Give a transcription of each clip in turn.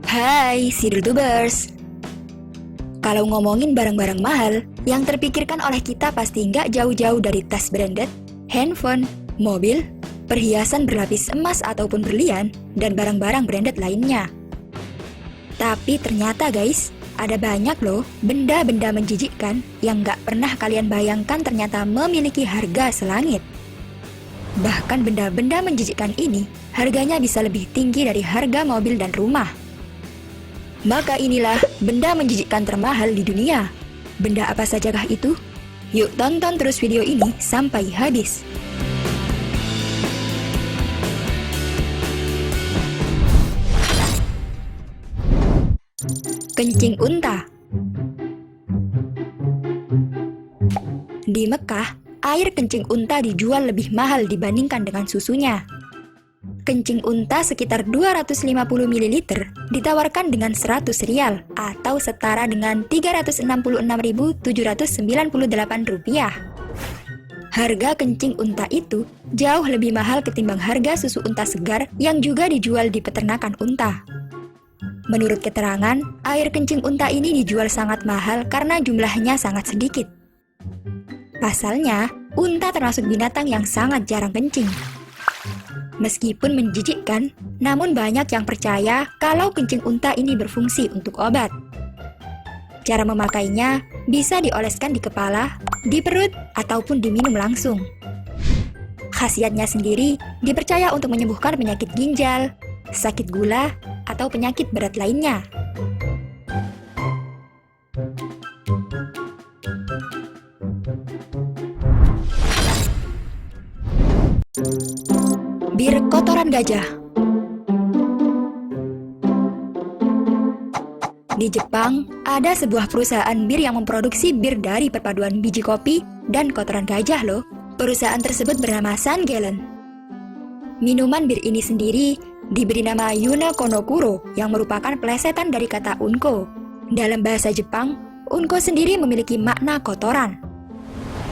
Hai, Sidrutubers. Kalau ngomongin barang-barang mahal, yang terpikirkan oleh kita pasti nggak jauh-jauh dari tas branded, handphone, mobil, perhiasan berlapis emas ataupun berlian, dan barang-barang branded lainnya. Tapi ternyata guys, ada banyak loh benda-benda menjijikkan yang nggak pernah kalian bayangkan ternyata memiliki harga selangit. Bahkan benda-benda menjijikkan ini, harganya bisa lebih tinggi dari harga mobil dan rumah. Maka inilah benda menjijikkan termahal di dunia. Benda apa sajakah itu? Yuk tonton terus video ini sampai habis. Kencing unta. Di Mekah, air kencing unta dijual lebih mahal dibandingkan dengan susunya. Kencing unta sekitar 250 ml ditawarkan dengan 100 rial atau setara dengan Rp366.798. Harga kencing unta itu jauh lebih mahal ketimbang harga susu unta segar yang juga dijual di peternakan unta. Menurut keterangan, air kencing unta ini dijual sangat mahal karena jumlahnya sangat sedikit. Pasalnya, unta termasuk binatang yang sangat jarang kencing. Meskipun menjijikkan, namun banyak yang percaya kalau kencing unta ini berfungsi untuk obat. Cara memakainya bisa dioleskan di kepala, di perut, ataupun diminum langsung. Khasiatnya sendiri dipercaya untuk menyembuhkan penyakit ginjal, sakit gula, atau penyakit berat lainnya. Bir kotoran gajah. Di Jepang, ada sebuah perusahaan bir yang memproduksi bir dari perpaduan biji kopi dan kotoran gajah loh. Perusahaan tersebut bernama Sangalen. Minuman bir ini sendiri diberi nama Yuna Konokuro yang merupakan plesetan dari kata unko. Dalam bahasa Jepang, unko sendiri memiliki makna kotoran.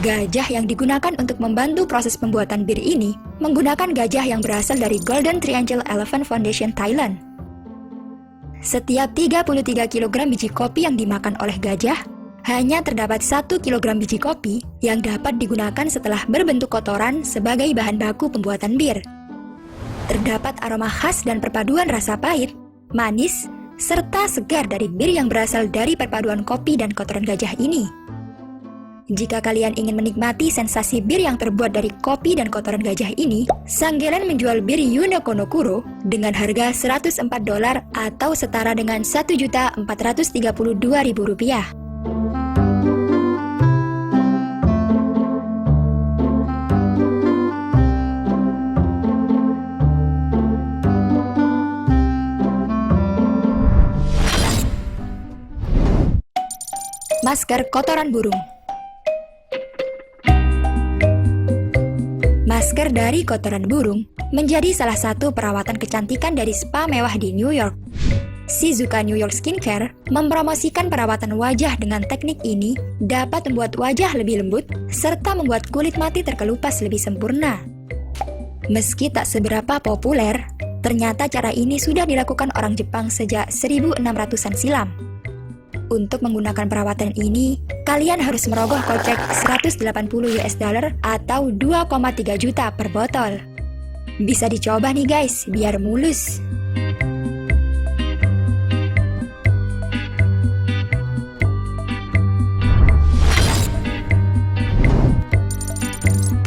Gajah yang digunakan untuk membantu proses pembuatan bir ini menggunakan gajah yang berasal dari Golden Triangle Elephant Foundation Thailand. Setiap 33 kg biji kopi yang dimakan oleh gajah, hanya terdapat 1 kg biji kopi yang dapat digunakan setelah berbentuk kotoran sebagai bahan baku pembuatan bir. Terdapat aroma khas dan perpaduan rasa pahit, manis, serta segar dari bir yang berasal dari perpaduan kopi dan kotoran gajah ini. Jika kalian ingin menikmati sensasi bir yang terbuat dari kopi dan kotoran gajah ini, Sangelen menjual bir Yuna Konokuro dengan harga $104 atau setara dengan Rp1.432.000. Masker kotoran burung. Masker dari kotoran burung menjadi salah satu perawatan kecantikan dari spa mewah di New York. Shizuka New York Skincare mempromosikan perawatan wajah dengan teknik ini dapat membuat wajah lebih lembut serta membuat kulit mati terkelupas lebih sempurna. Meski tak seberapa populer, ternyata cara ini sudah dilakukan orang Jepang sejak 1600-an silam. Untuk menggunakan perawatan ini, kalian harus merogoh kocek $180 atau 2,3 juta per botol. Bisa dicoba nih guys, biar mulus.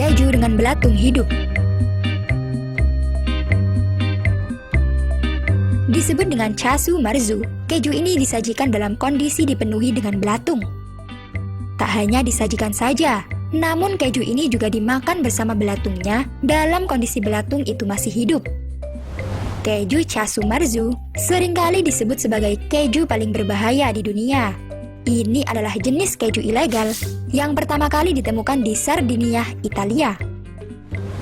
Keju dengan belatung hidup. Disebut dengan chasu marzu, keju ini disajikan dalam kondisi dipenuhi dengan belatung. Tak hanya disajikan saja, namun keju ini juga dimakan bersama belatungnya dalam kondisi belatung itu masih hidup. Keju chasu marzu seringkali disebut sebagai keju paling berbahaya di dunia. Ini adalah jenis keju ilegal yang pertama kali ditemukan di Sardinia, Italia.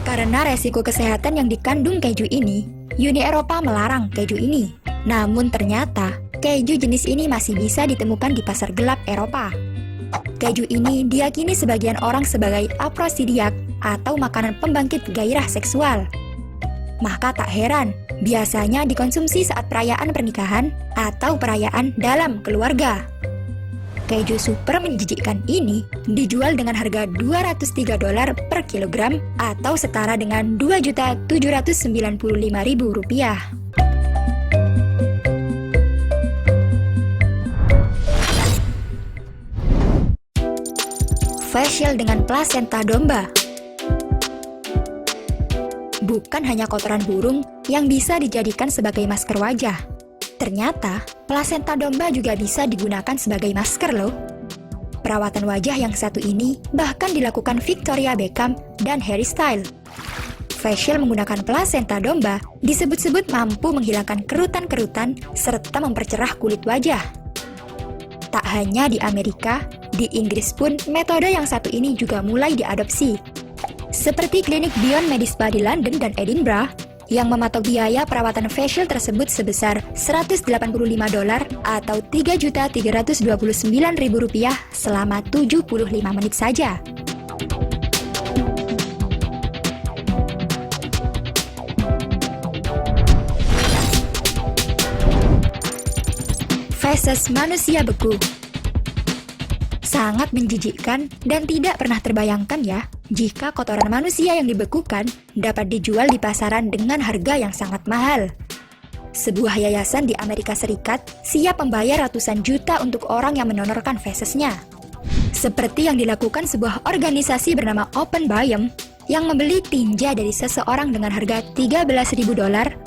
Karena resiko kesehatan yang dikandung keju ini, Uni Eropa melarang keju ini. Namun ternyata, keju jenis ini masih bisa ditemukan di pasar gelap Eropa. Keju ini diyakini sebagian orang sebagai afrosidiak atau makanan pembangkit gairah seksual. Maka tak heran Biasanya dikonsumsi saat perayaan pernikahan atau perayaan dalam keluarga. Keju super menjijikkan ini dijual dengan harga $203 per kilogram atau setara dengan Rp2.795.000. Facial dengan plasenta domba. Bukan hanya kotoran burung yang bisa dijadikan sebagai masker wajah. Ternyata, plasenta domba juga bisa digunakan sebagai masker loh. Perawatan wajah yang satu ini bahkan dilakukan Victoria Beckham dan Harry Styles. Facial menggunakan plasenta domba disebut-sebut mampu menghilangkan kerutan-kerutan serta mempercerah kulit wajah. Tak hanya di Amerika, di Inggris pun metode yang satu ini juga mulai diadopsi. Seperti klinik Beyond Medispa di London dan Edinburgh, yang mematok biaya perawatan facial tersebut sebesar $185 atau Rp3.329.000 selama 75 menit saja. Feses manusia beku. Sangat menjijikkan dan tidak pernah terbayangkan ya, jika kotoran manusia yang dibekukan dapat dijual di pasaran dengan harga yang sangat mahal. Sebuah yayasan di Amerika Serikat siap membayar ratusan juta untuk orang yang mendonorkan fesesnya. Seperti yang dilakukan sebuah organisasi bernama Open Biome yang membeli tinja dari seseorang dengan harga $13.000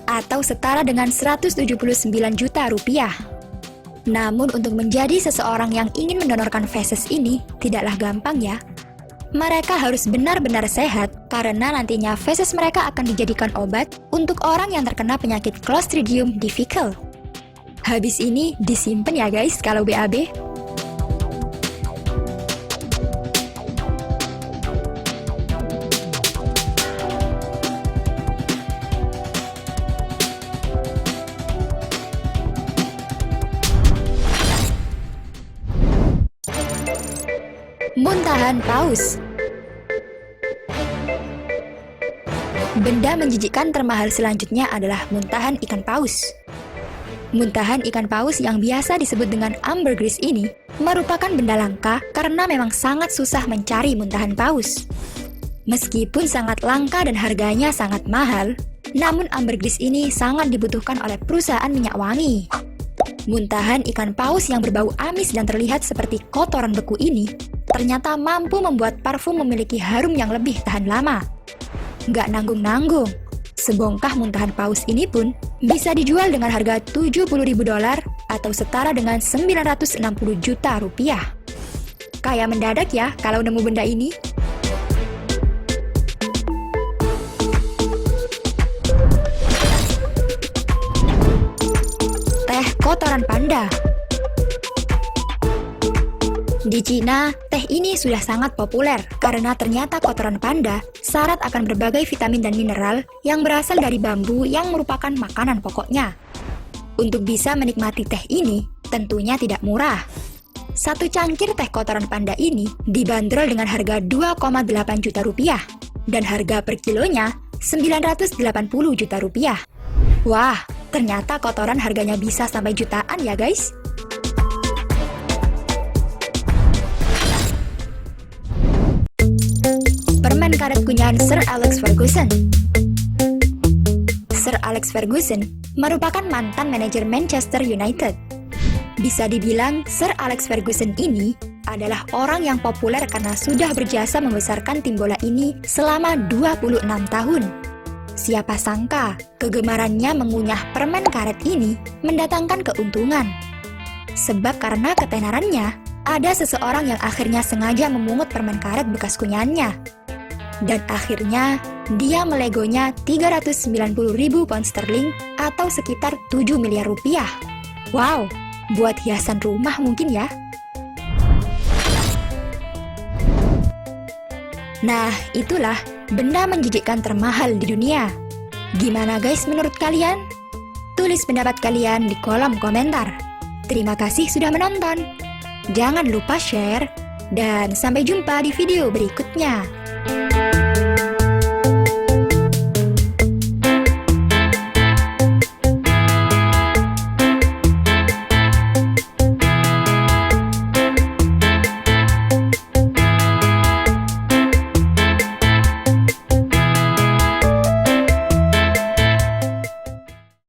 atau setara dengan Rp179 juta. Namun untuk menjadi seseorang yang ingin mendonorkan feses ini tidaklah gampang ya. Mereka harus benar-benar sehat karena nantinya feses mereka akan dijadikan obat untuk orang yang terkena penyakit Clostridium difficile. Habis ini disimpan ya guys kalau BAB. Muntahan paus. Benda menjijikkan termahal selanjutnya adalah muntahan ikan paus. Muntahan ikan paus yang biasa disebut dengan ambergris ini merupakan benda langka karena memang sangat susah mencari muntahan paus. Meskipun sangat langka dan harganya sangat mahal, namun ambergris ini sangat dibutuhkan oleh perusahaan minyak wangi. Muntahan ikan paus yang berbau amis dan terlihat seperti kotoran beku ini ternyata mampu membuat parfum memiliki harum yang lebih tahan lama. Nggak nanggung-nanggung, sebongkah muntahan paus ini pun bisa dijual dengan harga $70.000 atau setara dengan Rp960 juta. Kayak mendadak ya kalau nemu benda ini. Teh kotoran panda. Di Cina, teh ini sudah sangat populer karena ternyata kotoran panda syarat akan berbagai vitamin dan mineral yang berasal dari bambu yang merupakan makanan pokoknya. Untuk bisa menikmati teh ini, tentunya tidak murah. Satu cangkir teh kotoran panda ini dibanderol dengan harga Rp2,8 juta dan harga per kilonya Rp980 juta. Wah, ternyata kotoran harganya bisa sampai jutaan ya guys. Permen karet kunyahan Sir Alex Ferguson. Sir Alex Ferguson merupakan mantan manajer Manchester United. Bisa dibilang Sir Alex Ferguson ini adalah orang yang populer karena sudah berjasa membesarkan tim bola ini selama 26 tahun. Siapa sangka kegemarannya mengunyah permen karet ini mendatangkan keuntungan. Sebab karena ketenarannya, ada seseorang yang akhirnya sengaja memungut permen karet bekas kunyahannya. Dan akhirnya, dia melegonya 390.000 pound sterling atau sekitar 7 miliar rupiah. Wow, buat hiasan rumah mungkin ya. Nah, itulah benda menjijikkan termahal di dunia. Gimana guys menurut kalian? Tulis pendapat kalian di kolom komentar. Terima kasih sudah menonton. Jangan lupa share, dan sampai jumpa di video berikutnya.